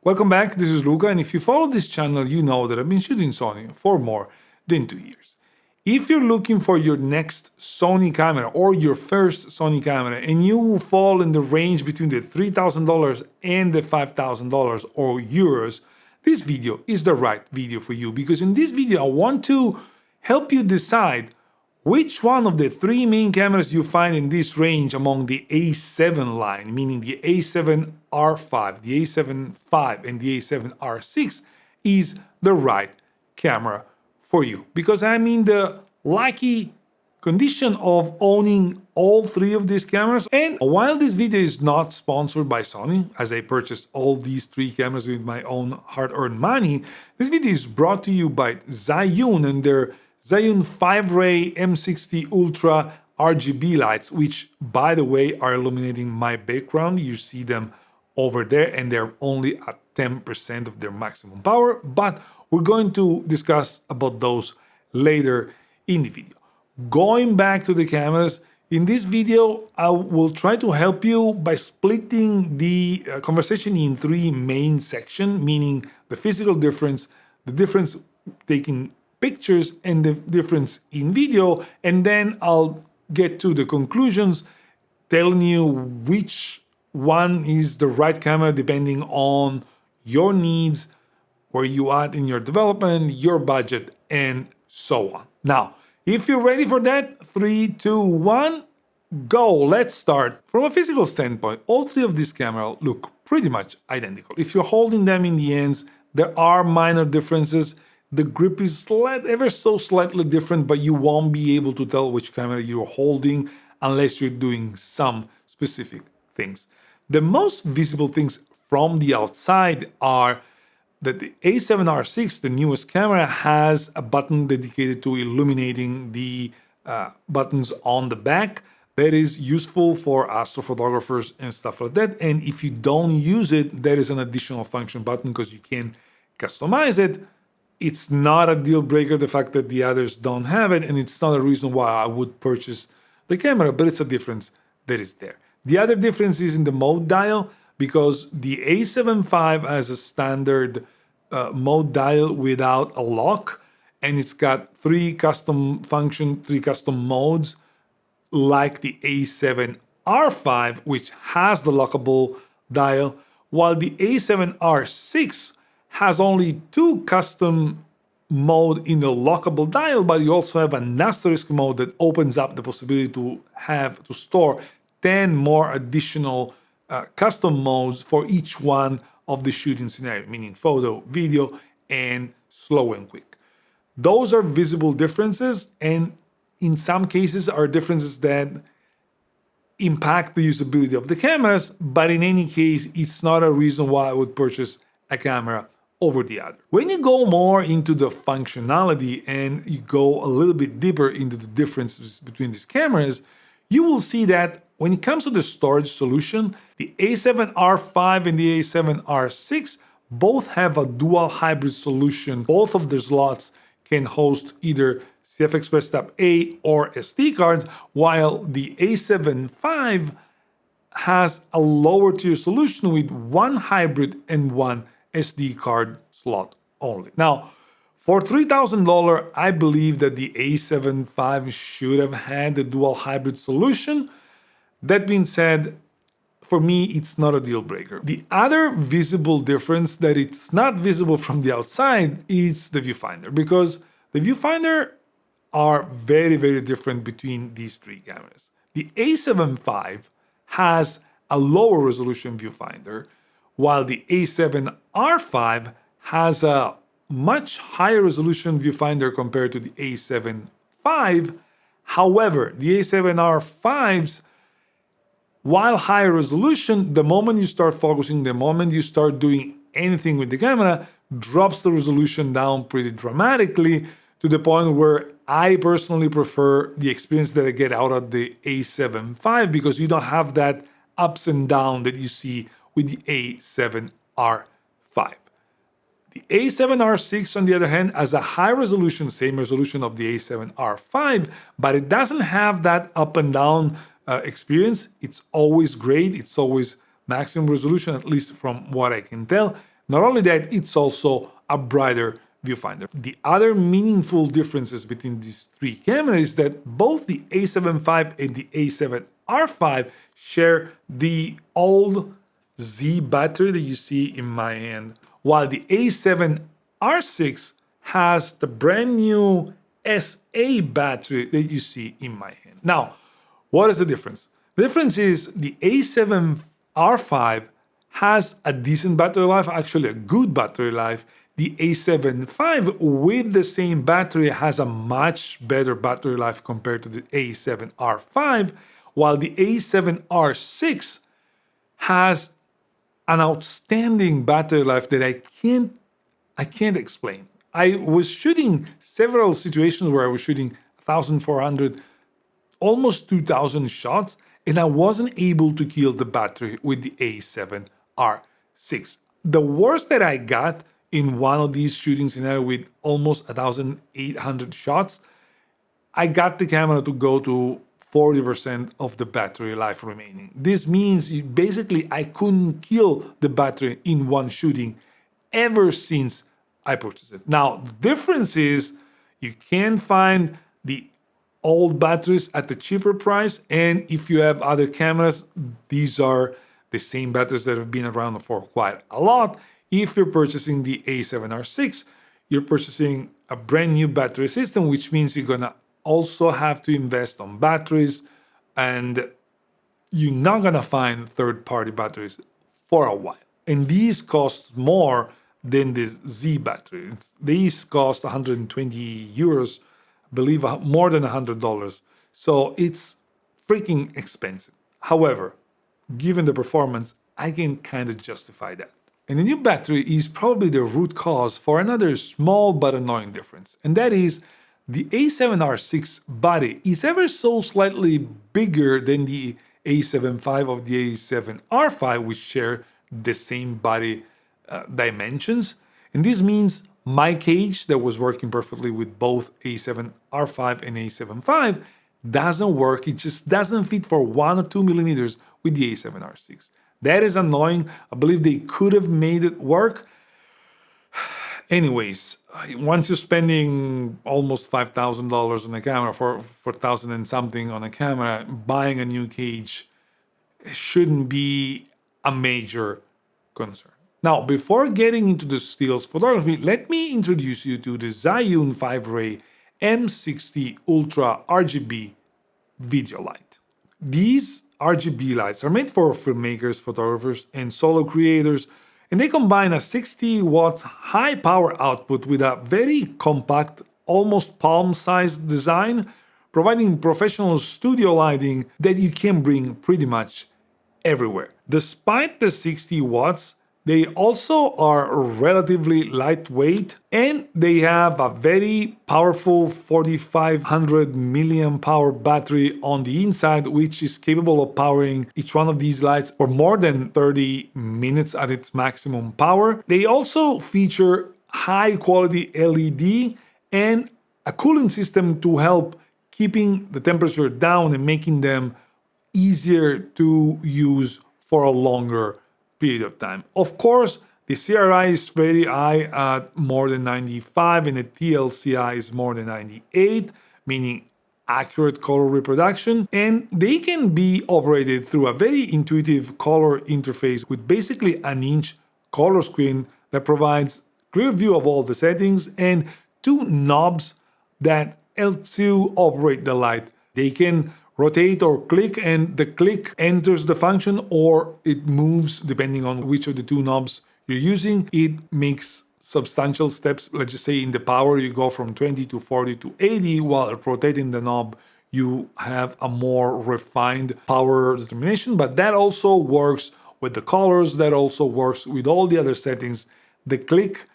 Welcome back, this is Luca, and if you follow this channel, you know that I've been shooting Sony for more than 2 years. If you're looking for your next Sony camera or your first Sony camera and you fall in the range between the $3,000 and the $5,000 or euros, this video is the right video for you, because in this video I want to help you decide which one of the three main cameras you find in this range among the A7 line, meaning the A7RV, the A7V, and the A7R6, is the right camera for you. Because I'm in the lucky condition of owning all three of these cameras. And while this video is not sponsored by Sony, as I purchased all these three cameras with my own hard-earned money, this video is brought to you by Zhiyun and their Zhiyun FIVERAY M60 Ultra RGB lights, which, by the way, are illuminating my background. You see them over there, and they're only at 10% of their maximum power, but we're going to discuss about those later in the video. Going back to the cameras, in this video, I will try to help you by splitting the conversation in three main sections, meaning the physical difference, the difference taking pictures, and the difference in video, and then I'll get to the conclusions, telling you which one is the right camera depending on your needs, where you are in your development, your budget, and so on. Now, if you're ready for that, 3, 2, 1, go. Let's start. From a physical standpoint, all three of these cameras look pretty much identical. If you're holding them in the hands, there are minor differences. The grip is ever so slightly different, but you won't be able to tell which camera you're holding unless you're doing some specific things. The most visible things from the outside are that the A7R6, the newest camera, has a button dedicated to illuminating the buttons on the back. That is useful for astrophotographers and stuff like that. And if you don't use it, there is an additional function button because you can customize it. It's not a deal breaker, the fact that the others don't have it, and it's not a reason why I would purchase the camera, but it's a difference that is there. The other difference is in the mode dial, because the A7V has a standard mode dial without a lock, and it's got three custom modes, like the A7RV, which has the lockable dial, while the A7R6 has only two custom mode in the lockable dial, but you also have an asterisk mode that opens up the possibility to store 10 more additional custom modes for each one of the shooting scenario, meaning photo, video, and slow and quick. Those are visible differences, and in some cases are differences that impact the usability of the cameras, but in any case, it's not a reason why I would purchase a camera over the other. When you go more into the functionality and you go a little bit deeper into the differences between these cameras, you will see that when it comes to the storage solution, the A7RV and the A7R6 both have a dual hybrid solution. Both of the slots can host either CF Express Type A or SD cards, while the A7V has a lower tier solution with one hybrid and one SD card slot only. Now, for $3,000, I believe that the A7V should have had the dual hybrid solution. That being said, for me, it's not a deal breaker. The other visible difference that it's not visible from the outside is the viewfinder, because the viewfinder are very, very different between these three cameras. The A7V has a lower resolution viewfinder, while the A7RV has a much higher resolution viewfinder compared to the A7V. However, the A7R5s, while higher resolution, the moment you start focusing, the moment you start doing anything with the camera, drops the resolution down pretty dramatically, to the point where I personally prefer the experience that I get out of the A7V, because you don't have that ups and down that you see with the A7R5. The A7R6, on the other hand, has a high resolution, same resolution of the A7R5, but it doesn't have that up and down experience. It's always great. It's always maximum resolution, at least from what I can tell. Not only that, it's also a brighter viewfinder. The other meaningful differences between these three cameras is that both the A7V and the A7R5 share the old Z battery that you see in my hand, while the A7R6 has the brand new SA battery that you see in my hand. Now, what is the difference? The difference is the A7R5 has a decent battery life, actually a good battery life. The A7V with the same battery has a much better battery life compared to the A7R5, while the A7R6 has an outstanding battery life that I can't explain. I was shooting several situations where I was shooting 1,400, almost 2,000 shots, and I wasn't able to kill the battery with the A7R6. The worst that I got in one of these shooting scenarios with almost 1,800 shots, I got the camera to go to 40% of the battery life remaining. This means basically I couldn't kill the battery in one shooting ever since I purchased it. Now, the difference is you can find the old batteries at the cheaper price, and if you have other cameras, these are the same batteries that have been around for quite a lot. If you're purchasing the A7R6, you're purchasing a brand new battery system, which means you're gonna also have to invest on batteries, and you're not gonna find third-party batteries for a while. And these cost more than the Z battery. These cost 120 euros, I believe more than $100. So it's freaking expensive. However, given the performance, I can kind of justify that. And the new battery is probably the root cause for another small but annoying difference, and that is the A7R6 body is ever so slightly bigger than the A7V of the A7R5, which share the same body dimensions. And this means my cage that was working perfectly with both A7R5 and A7V doesn't work. It just doesn't fit for 1 or 2 millimeters with the A7R6. That is annoying. I believe they could have made it work. Anyways, once you're spending almost $5,000 on a camera, for 4,000 and something on a camera, buying a new cage shouldn't be a major concern. Now, before getting into the stills photography, let me introduce you to the Zhiyun FIVERAY M60 Ultra RGB video light. These RGB lights are made for filmmakers, photographers, and solo creators, and they combine a 60 watts high power output with a very compact, almost palm-sized design, providing professional studio lighting that you can bring pretty much everywhere. Despite the 60 watts, they also are relatively lightweight, and they have a very powerful 4500 milliamp hour battery on the inside, which is capable of powering each one of these lights for more than 30 minutes at its maximum power. They also feature high quality LED and a cooling system to help keeping the temperature down and making them easier to use for a longer period of time. Of course, the CRI is very high at more than 95, and the TLCI is more than 98, meaning accurate color reproduction, and they can be operated through a very intuitive color interface with basically an inch color screen that provides clear view of all the settings and 2 knobs that helps you operate the light. They can rotate or click, and the click enters the function, or it moves depending on which of the 2 knobs you're using. It makes substantial steps. Let's just say in the power you go from 20 to 40 to 80, while rotating the knob you have a more refined power determination, but that also works with the colors, that also works with all the other settings. The click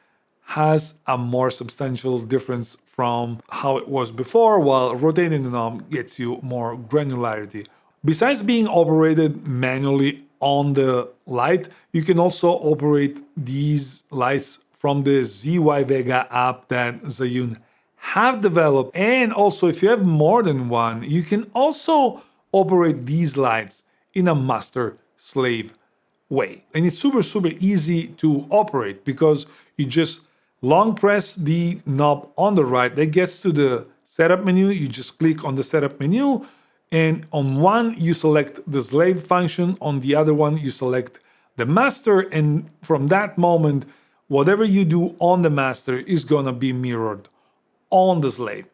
has a more substantial difference from how it was before, while rotating the knob gets you more granularity. Besides being operated manually on the light, you can also operate these lights from the ZY Vega app that Zhiyun have developed. And also, if you have more than one, you can also operate these lights in a master-slave way. And it's super, super easy to operate because you just long press the knob on the right that gets to the setup menu. You just click on the setup menu, and on one you select the slave function, on the other one you select the master, and from that moment whatever you do on the master is gonna be mirrored on the slave.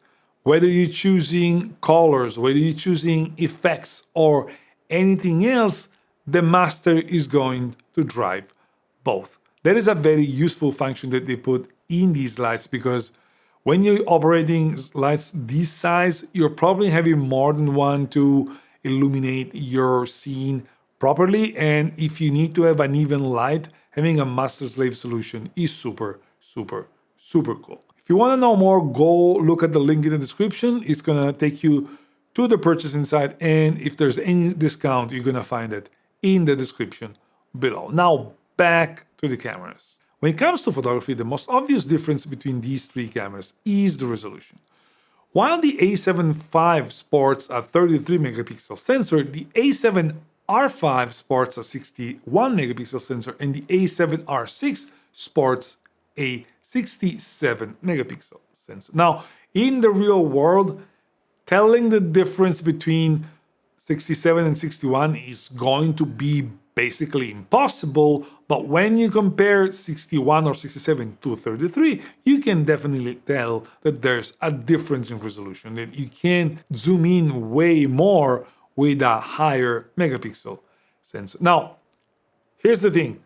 Whether you're choosing colors, whether you're choosing effects or anything else, the master is going to drive both. That is a very useful function that they put in these lights, because when you're operating lights this size, you're probably having more than one to illuminate your scene properly. And if you need to have an even light, having a master-slave solution is super, super, super cool. If you want to know more, go look at the link in the description. It's going to take you to the purchasing site, and if there's any discount, you're going to find it in the description below. Now, back to the cameras. When it comes to photography, the most obvious difference between these three cameras is the resolution. While the A7V sports a 33 megapixel sensor, the A7RV sports a 61 megapixel sensor, and the A7R6 sports a 67 megapixel sensor. Now, in the real world, telling the difference between 67 and 61 is going to be basically impossible, but when you compare 61 or 67 to 33, you can definitely tell that there's a difference in resolution, that you can zoom in way more with a higher megapixel sensor. Now, here's the thing.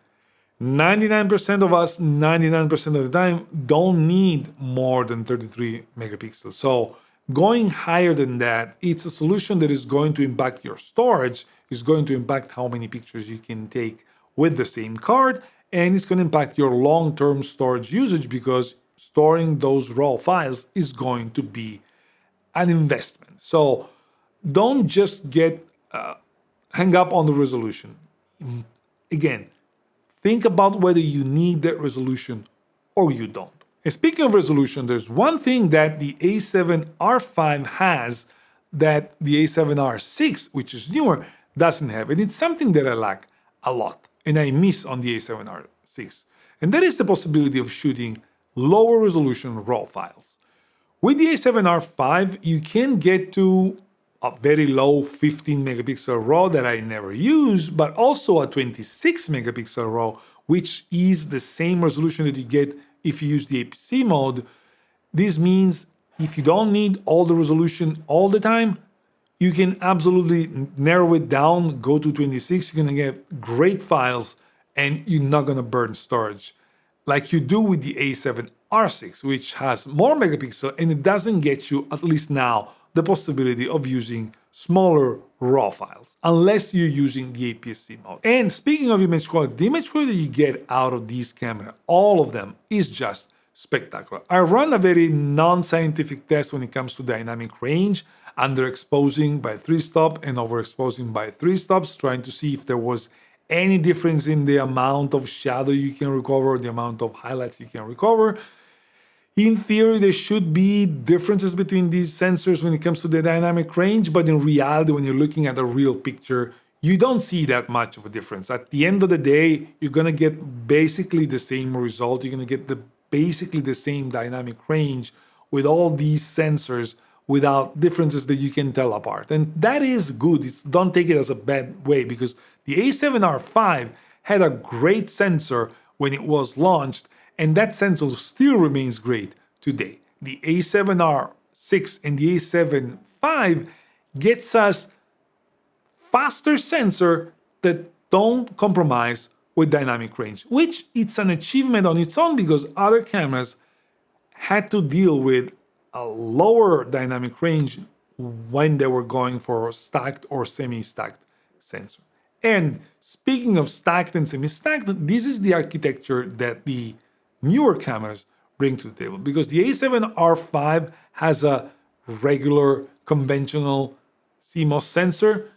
99% of us, 99% of the time, don't need more than 33 megapixels. So going higher than that, it's a solution that is going to impact your storage, is going to impact how many pictures you can take with the same card, and it's going to impact your long-term storage usage, because storing those raw files is going to be an investment. So don't just get hung up on the resolution. Again, think about whether you need that resolution or you don't. And speaking of resolution, there's one thing that the A7RV has that the A7R6, which is newer, doesn't have. And it's something that I like a lot and I miss on the A7R6. And that is the possibility of shooting lower resolution RAW files. With the A7RV, you can get to a very low 15 megapixel RAW that I never use, but also a 26 megapixel RAW, which is the same resolution that you get if you use the APC mode. This means if you don't need all the resolution all the time, you can absolutely narrow it down, go to 26, you're gonna get great files and you're not gonna burn storage like you do with the A7R6, which has more megapixel, and it doesn't get you, at least now, the possibility of using smaller RAW files, unless you're using the APS-C mode. And speaking of image quality, the image quality you get out of these cameras, all of them, is just spectacular. I run a very non-scientific test when it comes to dynamic range, underexposing by 3-stop and overexposing by 3 stops, trying to see if there was any difference in the amount of shadow you can recover, the amount of highlights you can recover. In theory, there should be differences between these sensors when it comes to the dynamic range, but in reality, when you're looking at a real picture, you don't see that much of a difference. At the end of the day, you're gonna get basically the same result. You're gonna get basically the same dynamic range with all these sensors without differences that you can tell apart. And that is good. Don't take it as a bad way, because the A7RV had a great sensor when it was launched, and that sensor still remains great today. The A7R6 and the A7V gets us faster sensor that don't compromise with dynamic range, which it's an achievement on its own, because other cameras had to deal with a lower dynamic range when they were going for stacked or semi-stacked sensor. And speaking of stacked and semi-stacked, this is the architecture that the newer cameras bring to the table, because the A7RV has a regular conventional CMOS sensor,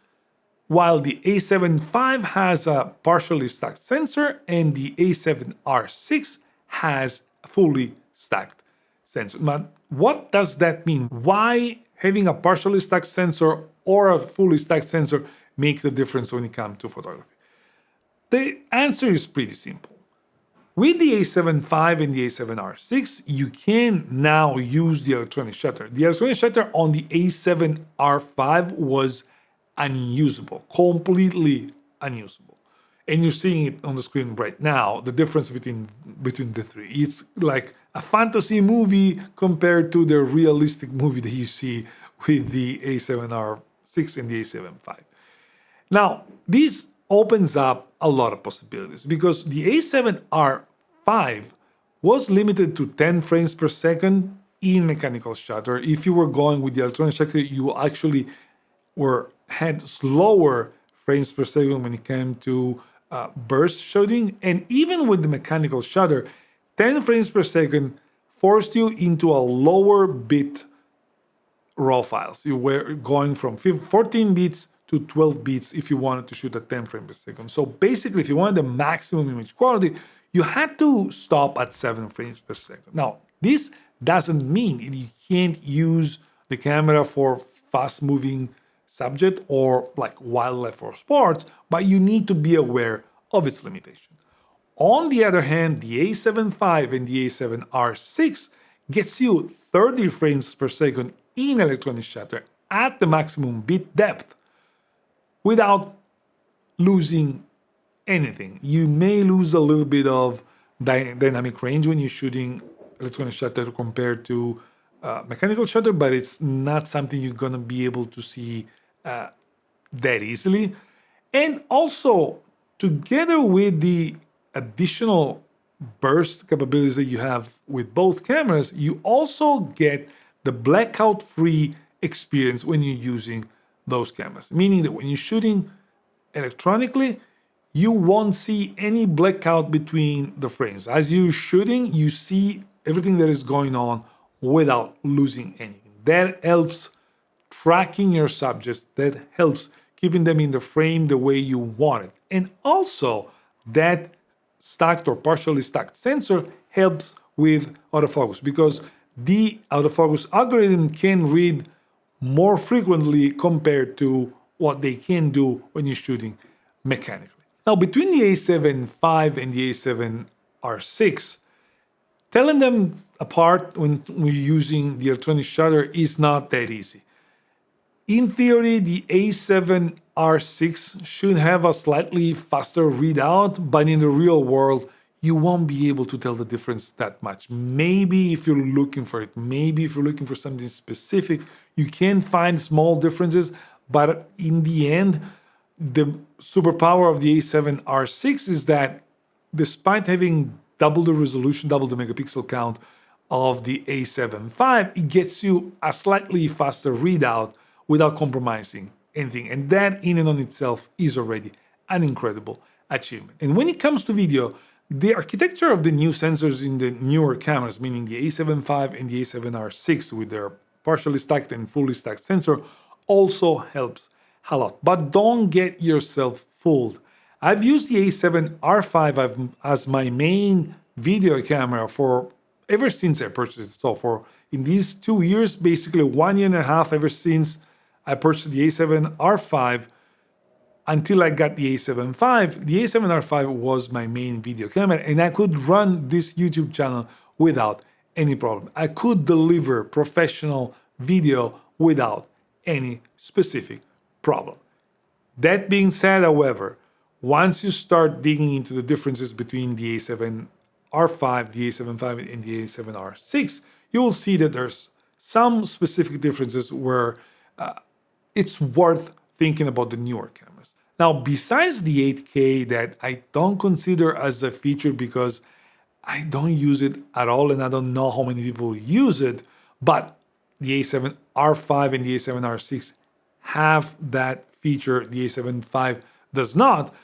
while the A7V has a partially stacked sensor and the A7R6 has a fully stacked sensor. But what does that mean? Why having a partially stacked sensor or a fully stacked sensor make the difference when it comes to photography? The answer is pretty simple. With the A7V and the A7R6, you can now use the electronic shutter. The electronic shutter on the A7R5 was unusable, completely unusable. And you're seeing it on the screen right now, the difference between the three. It's like a fantasy movie compared to the realistic movie that you see with the A7R6 and the A7V. Now, this opens up a lot of possibilities because the A7R5 was limited to 10 frames per second in mechanical shutter. If you were going with the electronic shutter, you actually had slower frames per second when it came to burst shooting. And even with the mechanical shutter, 10 frames per second forced you into a lower bit raw files. You were going from 14 bits to 12 bits if you wanted to shoot at 10 frames per second. So basically, if you wanted the maximum image quality, you had to stop at 7 frames per second. Now, this doesn't mean you can't use the camera for fast-moving subject or like wildlife or sports, but you need to be aware of its limitation. On the other hand, the A7V and the A7R6 gets you 30 frames per second in electronic shutter at the maximum bit depth without losing anything. You may lose a little bit of dynamic range when you're shooting electronic shutter compared to mechanical shutter, but it's not something you're gonna be able to see that easily. And also, together with the additional burst capabilities that you have with both cameras, you also get the blackout-free experience when you're using those cameras. Meaning that when you're shooting electronically, you won't see any blackout between the frames. As you're shooting, you see everything that is going on without losing anything. That helps tracking your subjects, that helps keeping them in the frame the way you want it. And also, that stacked or partially stacked sensor helps with autofocus because the autofocus algorithm can read more frequently compared to what they can do when you're shooting mechanically. Now, between the A7V and the A7R6, telling them apart when we're using the electronic shutter is not that easy. In theory, the A7R6 should have a slightly faster readout, but in the real world, you won't be able to tell the difference that much. Maybe if you're looking for it, maybe if you're looking for something specific, you can find small differences, but in the end, the superpower of the A7R6 is that despite having double the resolution, double the megapixel count of the A7V, it gets you a slightly faster readout without compromising anything. And that in and on itself is already an incredible achievement. And when it comes to video, the architecture of the new sensors in the newer cameras, meaning the A7V and the A7R6 with their partially stacked and fully stacked sensor, also helps a lot. But don't get yourself fooled. I've used the A7RV as my main video camera for ever since I purchased it. So for in these 2 years, basically 1 year and a half, ever since I purchased the A7RV until I got the A7V, the A7RV was my main video camera, and I could run this YouTube channel without any problem. I could deliver professional video without any specific problem. That being said, however, once you start digging into the differences between the A7R5, the A7V, and the A7R6, you will see that there's some specific differences where it's worth thinking about the newer cameras. Now, besides the 8K that I don't consider as a feature because I don't use it at all and I don't know how many people use it, but the A7R5 and the A7R6 have that feature, the A7V does not.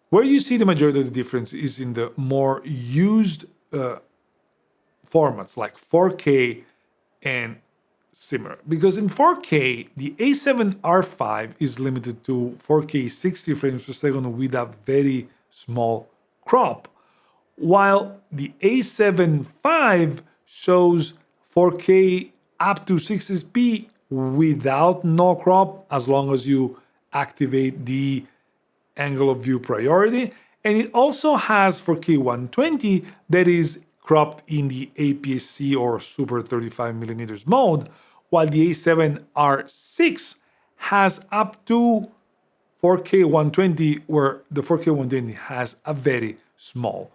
Where you see the majority of the difference is in the more used formats like 4K and similar. Because in 4K, the A7R5 is limited to 4K 60 frames per second with a very small crop, while the A7V shows 4K up to 60p without no crop as long as you activate the angle of view priority, and it also has 4K 120 that is cropped in the APS-C or Super 35mm mode, while the A7R6 has up to 4K 120, where the 4K 120 has a very small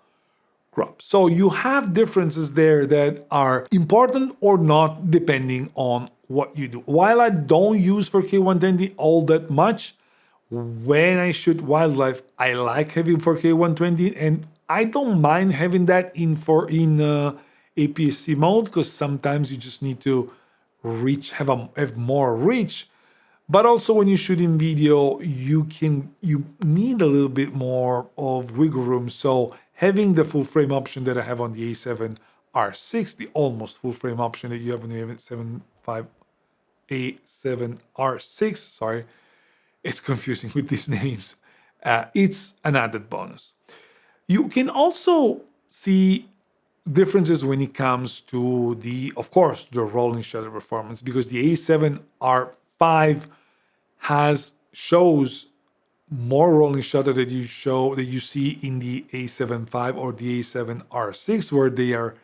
crop. So you have differences there that are important or not depending on what you do. While I don't use 4K 120 all that much, when I shoot wildlife, I like having 4K 120, and I don't mind having that in APS-C mode, because sometimes you just need to have more reach. But also when you shoot in video, you need a little bit more of wiggle room. So having the full frame option that I have on the A7R6, the almost full frame option that you have on the A7R6, sorry, it's confusing with these names. It's an added bonus. You can also see differences when it comes to of course, the rolling shutter performance, because the A7R5 shows more rolling shutter that you see in the A7V or the A7R6, where they are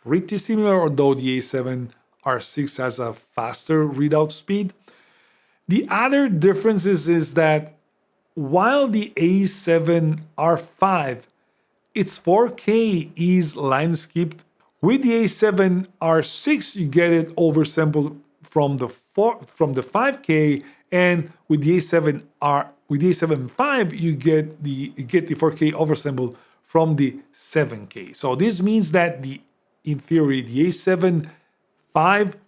pretty similar, although the A7R6 has a faster readout speed. The other difference is that while the A7R5, its 4K is line skipped, with the A7R6 you get it oversampled from the 5K, and with the A7V you get the 4K oversampled from the 7K. So this means that in theory the A7V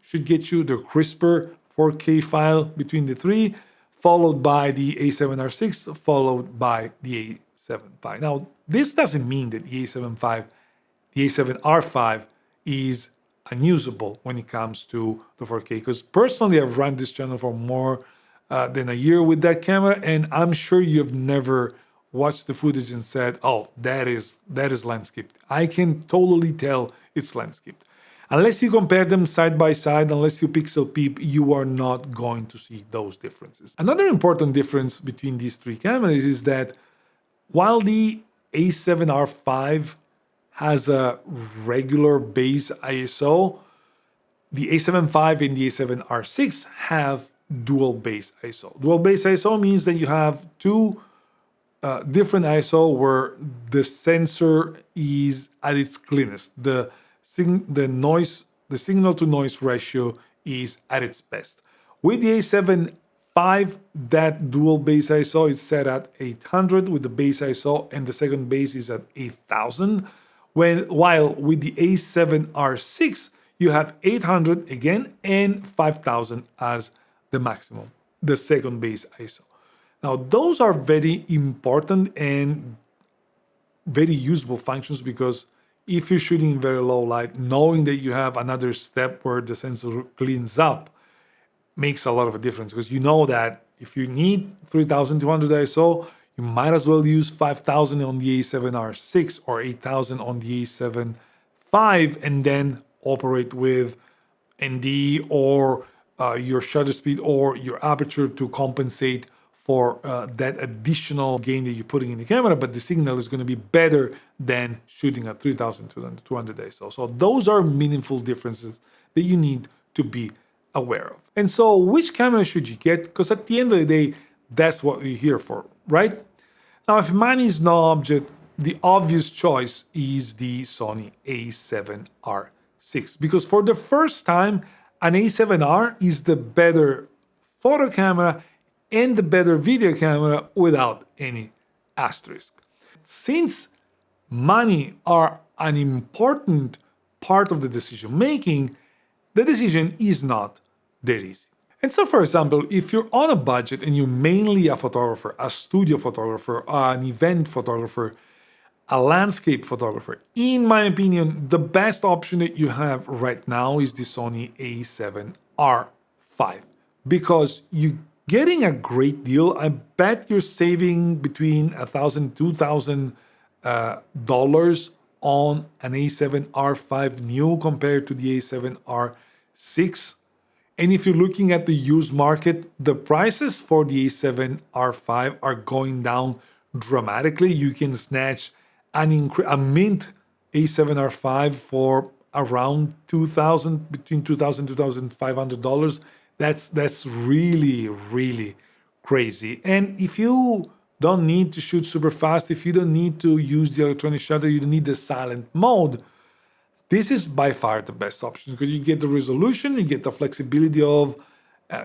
should get you the crisper 4K file between the three, followed by the A7R6, followed by the A7V. Now, this doesn't mean that the A7R5 is unusable when it comes to the 4K, because personally I've run this channel for more than a year with that camera, and I'm sure you've never watched the footage and said, oh, that is landscaped. I can totally tell it's landscaped. Unless you compare them side by side, unless you pixel peep, you are not going to see those differences. Another important difference between these three cameras is that while the A7R5 has a regular base ISO, the A7V and the A7R6 have dual base ISO. Dual base ISO means that you have two different ISO where the sensor is at its cleanest. The signal to noise ratio is at its best. With the A7V, that dual base ISO is set at 800 with the base ISO, and the second base is at 8000. While with the A7R6, you have 800 again and 5000 as the maximum, the second base ISO. Now, those are very important and very usable functions, because if you're shooting in very low light, knowing that you have another step where the sensor cleans up makes a lot of a difference, because you know that if you need 3200 ISO, you might as well use 5000 on the A7R6 or 8000 on the A7V, and then operate with ND or your shutter speed or your aperture to compensate for that additional gain that you're putting in the camera, but the signal is going to be better than shooting at 3200 ISO. So those are meaningful differences that you need to be aware of. And so which camera should you get? Because at the end of the day, that's what you're here for, right? Now, if money is no object, the obvious choice is the Sony A7R6, because for the first time, an A7R is the better photo camera and the better video camera without any asterisk. Since money are an important part of the decision making, the decision is not that easy. And so, for example, if you're on a budget and you're mainly a photographer, a studio photographer, an event photographer, a landscape photographer, in my opinion, the best option that you have right now is the Sony A7RV, because you're getting a great deal. I bet you're saving between $1,000 and $2,000 on an A7RV new compared to the A7R6. And if you're looking at the used market, the prices for the A7R5 are going down dramatically. You can snatch a mint A7R5 for around between $2,000 $2,500. That's really, really crazy. And if you don't need to shoot super fast, if you don't need to use the electronic shutter, you don't need the silent mode, this is by far the best option because you get the resolution, you get the flexibility of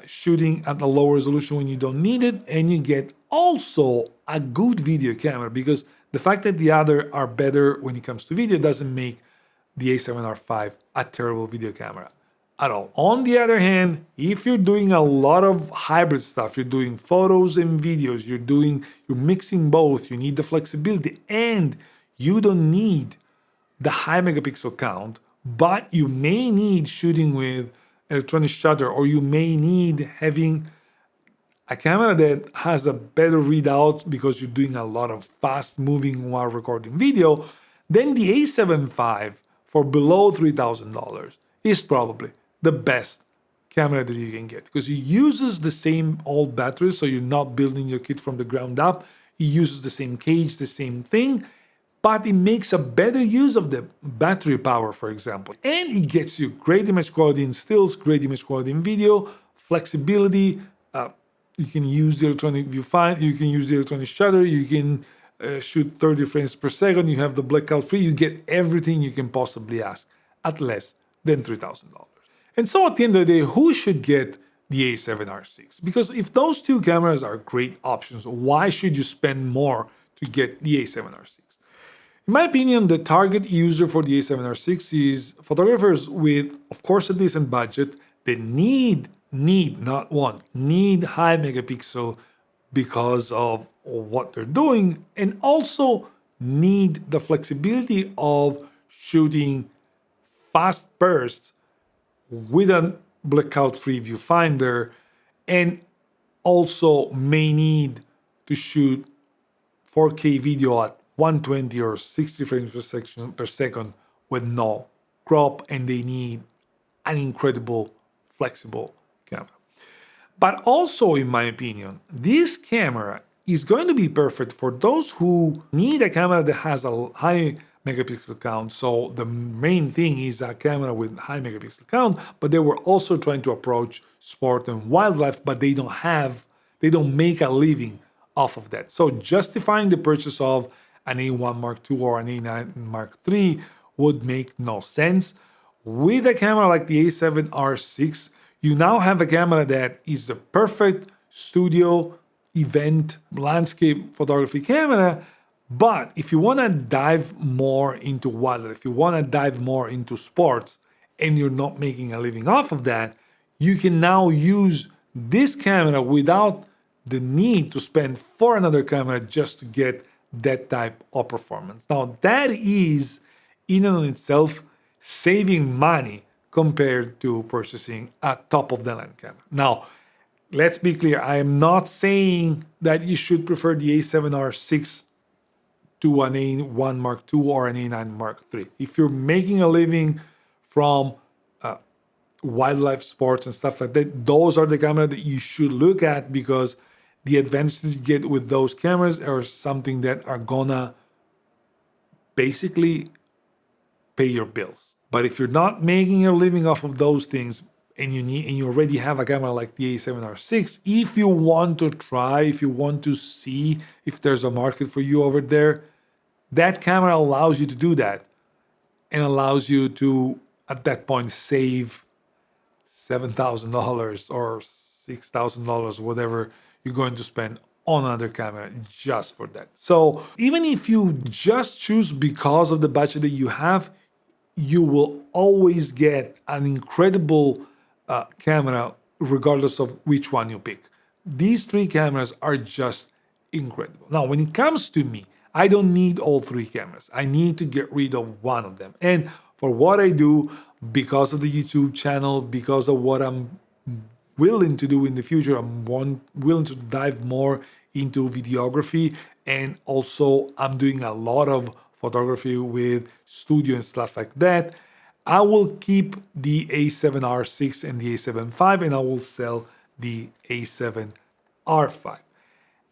shooting at a low resolution when you don't need it, and you get also a good video camera because the fact that the other are better when it comes to video doesn't make the A7R5 a terrible video camera at all. On the other hand, if you're doing a lot of hybrid stuff, you're doing photos and videos, you're mixing both, you need the flexibility, and you don't need the high megapixel count, but you may need shooting with electronic shutter, or you may need having a camera that has a better readout because you're doing a lot of fast moving while recording video, then the A7V for below $3,000 is probably the best camera that you can get because it uses the same old batteries, so you're not building your kit from the ground up. It uses the same cage, the same thing, but it makes a better use of the battery power, for example. And it gets you great image quality in stills, great image quality in video, flexibility. You can use the electronic viewfinder, you can use the electronic shutter, you can shoot 30 frames per second, you have the blackout free, you get everything you can possibly ask at less than $3,000. And so at the end of the day, who should get the A7R6? Because if those two cameras are great options, why should you spend more to get the A7R6? In my opinion, the target user for the A7R6 is photographers with, of course, a decent budget that need not want, need high megapixel because of what they're doing, and also need the flexibility of shooting fast bursts with a blackout-free viewfinder, and also may need to shoot 4K video at 120 or 60 frames per second with no crop, and they need an incredible flexible camera. But also, in my opinion, this camera is going to be perfect for those who need a camera that has a high megapixel count. So the main thing is a camera with high megapixel count, but they were also trying to approach sport and wildlife, but they don't make a living off of that. So justifying the purchase of an A1 Mark II or an A9 Mark III would make no sense. With a camera like the A7R6, you now have a camera that is the perfect studio, event, landscape photography camera. But if you want to dive more into wildlife, if you want to dive more into sports, and you're not making a living off of that, you can now use this camera without the need to spend for another camera just to get that type of performance. Now, that is, in and of itself, saving money compared to purchasing a top-of-the-line camera. Now, let's be clear. I am not saying that you should prefer the A7R6 to an A1 Mark II or an A9 Mark III. If you're making a living from wildlife sports and stuff like that, those are the cameras that you should look at, because the advantages you get with those cameras are something that are gonna basically pay your bills. But if you're not making a living off of those things, and you already have a camera like the A7R6, if you want to try, if you want to see if there's a market for you over there, that camera allows you to do that, and allows you to, at that point, save $7,000 or $6,000, whatever you're going to spend on another camera just for that. So even if you just choose because of the budget that you have, you will always get an incredible camera regardless of which one you pick. These three cameras are just incredible. Now, when it comes to me, I don't need all three cameras. I need to get rid of one of them. And for what I do, because of the YouTube channel, because of what I'm willing to do in the future, I'm willing to dive more into videography, and also I'm doing a lot of photography with studio and stuff like that. I will keep the A7R6 and the A7V, and I will sell the A7R5.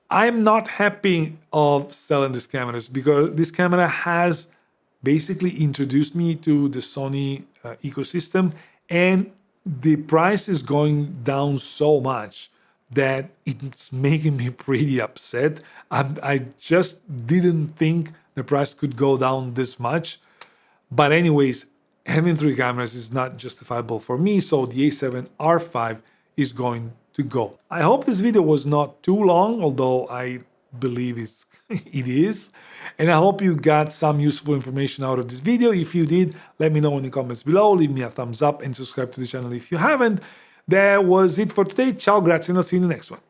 I'm not happy of selling these cameras because this camera has basically introduced me to the Sony ecosystem, and the price is going down so much that it's making me pretty upset. I just didn't think the price could go down this much. But anyways, having 3 cameras is not justifiable for me, so the A7R5 is going to go. I hope this video was not too long, although I believe it is. And I hope you got some useful information out of this video. If you did, let me know in the comments below, leave me a thumbs up and subscribe to the channel if you haven't. That was it for today. Ciao, grazie, and I'll see you in the next one.